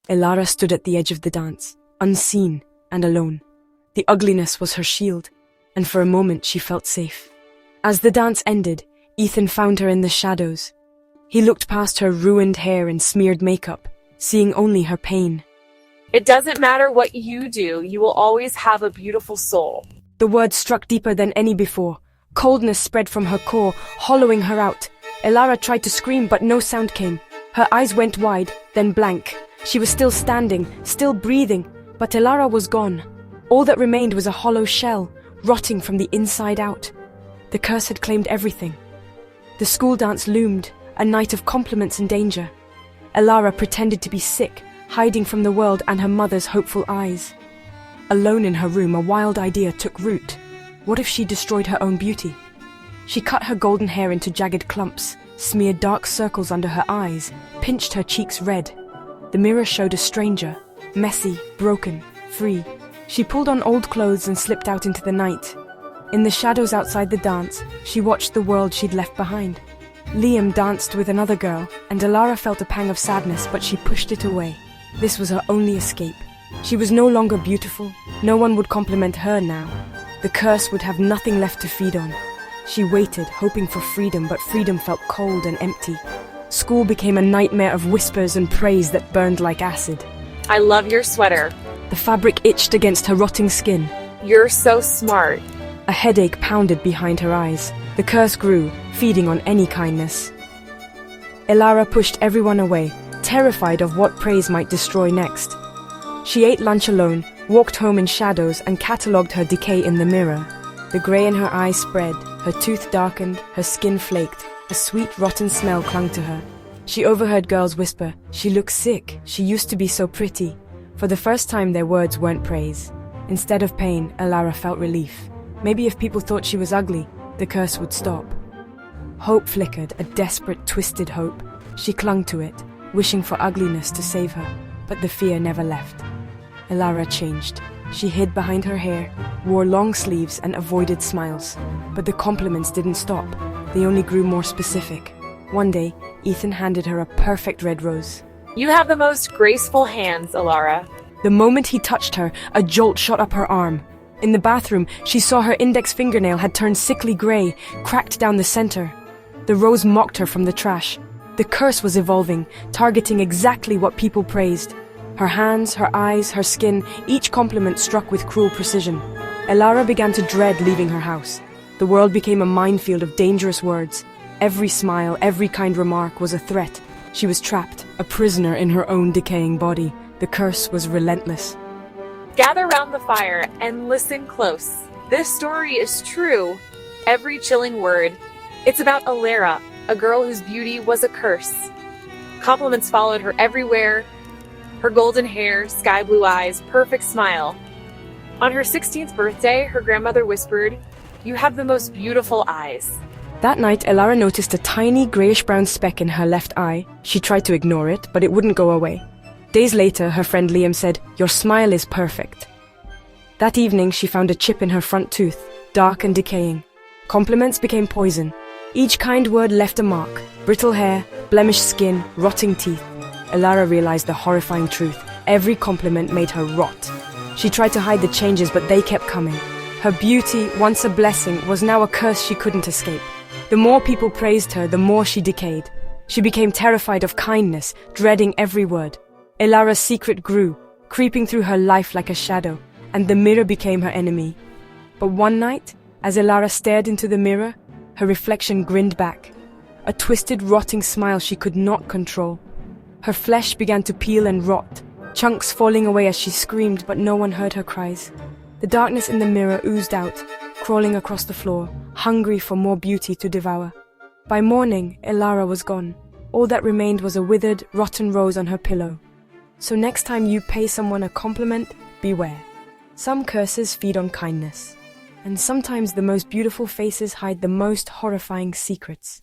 Elara stood at the edge of the dance, unseen and alone. The ugliness was her shield, and for a moment she felt safe. As the dance ended, Ethan found her in the shadows. He looked past her ruined hair and smeared makeup, seeing only her pain. It doesn't matter what you do, you will always have a beautiful soul. The words struck deeper than any before. Coldness spread from her core, hollowing her out. Elara tried to scream, but no sound came. Her eyes went wide, then blank. She was still standing, still breathing, but Elara was gone. All that remained was a hollow shell, rotting from the inside out. The curse had claimed everything. The school dance loomed, a night of compliments and danger. Elara pretended to be sick, hiding from the world and her mother's hopeful eyes. Alone in her room, a wild idea took root. What if she destroyed her own beauty? She cut her golden hair into jagged clumps, smeared dark circles under her eyes, pinched her cheeks red. The mirror showed a stranger, messy, broken, free. She pulled on old clothes and slipped out into the night. In the shadows outside the dance, she watched the world she'd left behind. Liam danced with another girl, and Elara felt a pang of sadness, but she pushed it away. This was her only escape. She was no longer beautiful. No one would compliment her now. The curse would have nothing left to feed on. She waited, hoping for freedom, but freedom felt cold and empty. School became a nightmare of whispers and praise that burned like acid. I love your sweater. The fabric itched against her rotting skin. You're so smart. A headache pounded behind her eyes. The curse grew, feeding on any kindness. Elara pushed everyone away, terrified of what praise might destroy next. She ate lunch alone, walked home in shadows, and catalogued her decay in the mirror. The grey in her eyes spread, her tooth darkened, her skin flaked. A sweet, rotten smell clung to her. She overheard girls whisper, "She looks sick. She used to be so pretty." For the first time, their words weren't praise. Instead of pain, Elara felt relief. Maybe if people thought she was ugly, the curse would stop. Hope flickered, a desperate, twisted hope. She clung to it, wishing for ugliness to save her, but the fear never left. Elara changed. She hid behind her hair, wore long sleeves, and avoided smiles. But the compliments didn't stop. They only grew more specific. One day, Ethan handed her a perfect red rose. You have the most graceful hands, Elara. The moment he touched her, a jolt shot up her arm. In the bathroom, she saw her index fingernail had turned sickly gray, cracked down the center. The rose mocked her from the trash. The curse was evolving, targeting exactly what people praised. Her hands, her eyes, her skin, each compliment struck with cruel precision. Elara began to dread leaving her house. The world became a minefield of dangerous words. Every smile, every kind remark was a threat. She was trapped, a prisoner in her own decaying body. The curse was relentless. Gather round the fire and listen close. This story is true. Every chilling word. It's about Elara, a girl whose beauty was a curse. Compliments followed her everywhere. Her golden hair, sky blue eyes, perfect smile. On her 16th birthday, her grandmother whispered, "You have the most beautiful eyes." That night, Elara noticed a tiny grayish-brown speck in her left eye. She tried to ignore it, but it wouldn't go away. Days later, her friend Liam said, "Your smile is perfect." That evening, she found a chip in her front tooth, dark and decaying. Compliments became poison. Each kind word left a mark: brittle hair, blemished skin, rotting teeth. Elara realized the horrifying truth. Every compliment made her rot. She tried to hide the changes, but they kept coming. Her beauty, once a blessing, was now a curse she couldn't escape. The more people praised her, the more she decayed. She became terrified of kindness, dreading every word. Elara's secret grew, creeping through her life like a shadow, and the mirror became her enemy. But one night, as Elara stared into the mirror, her reflection grinned back. A twisted, rotting smile she could not control. Her flesh began to peel and rot, chunks falling away as she screamed, but no one heard her cries. The darkness in the mirror oozed out, crawling across the floor, hungry for more beauty to devour. By morning, Elara was gone. All that remained was a withered, rotten rose on her pillow. So next time you pay someone a compliment, beware. Some curses feed on kindness, and sometimes the most beautiful faces hide the most horrifying secrets.